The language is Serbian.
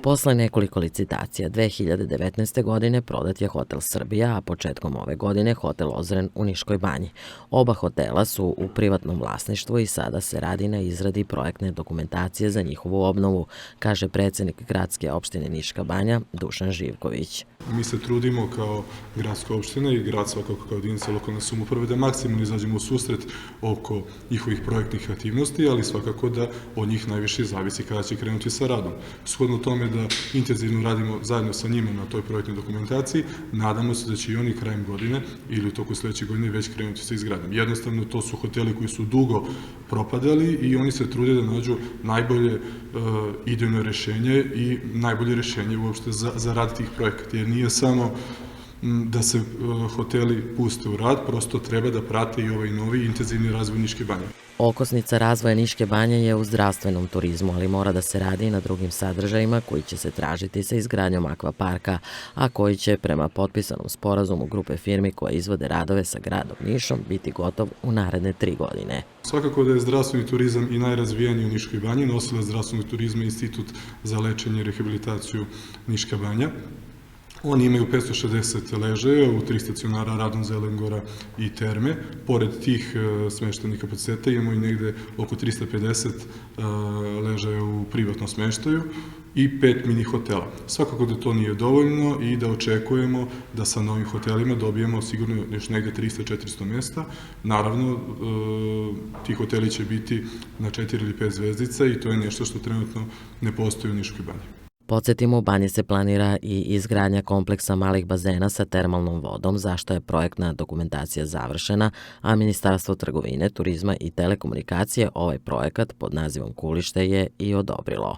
Posle nekoliko licitacija 2019. godine prodat je Hotel Srbija, a početkom ove godine Hotel Ozren u Niškoj banji. Oba hotela su u privatnom vlasništvu i sada se radi na izradi projektne dokumentacije za njihovu obnovu, kaže predsednik gradske opštine Niška banja Dušan Živković. Mi se trudimo kao gradska opština i grad svakako kao jedinica lokalne samouprave da maksimalno izađemo u susret oko njihovih projektnih aktivnosti, ali svakako da od njih najviše zavisi kada će krenuti sa radom. Shodno tome da intenzivno radimo zajedno sa njima na toj projektnoj dokumentaciji, nadamo se da će i oni krajem godine ili u toku sledeće godine već krenuti sa izgradnjom. Jednostavno, to su hoteli koji su dugo propadali i oni se trude da nađu najbolje idejno rešenje i najbolje rešenje uopšte za rad tih projekata, jer nije samo da se hoteli puste u rad, prosto treba da prate i ovaj novi intenzivni razvoj Niške banje. Okosnica razvoja Niške banje je u zdravstvenom turizmu, ali mora da se radi i na drugim sadržajima koji će se tražiti sa izgradnjom akvaparka, a koji će prema potpisanom sporazumu grupe firmi koje izvode radove sa gradom Nišom biti gotov u naredne 3 godine. Svakako da je zdravstveni turizam i najrazvijeniji u Niškoj banji. Nosilac zdravstvenog turizma Institut za lečenje i rehabilitaciju Niška banja. Oni imaju 560 ležaja u 3 stacionara Radon, Zelengora i Terme. Pored tih smeštajnih kapaciteta imamo i negde oko 350 ležaja u privatnom smeštaju i 5 mini hotela. Svakako da to nije dovoljno i da očekujemo da sa novim hotelima dobijemo sigurno još negde 300-400 mesta. Naravno, ti hoteli će biti na 4 ili 5 zvezdica i to je nešto što trenutno ne postoji u Niškoj banji. Podsjetimo, u banji se planira i izgradnja kompleksa malih bazena sa termalnom vodom, za što je projektna dokumentacija završena, a Ministarstvo trgovine, turizma i telekomunikacije ovaj projekat pod nazivom Kulište je i odobrilo.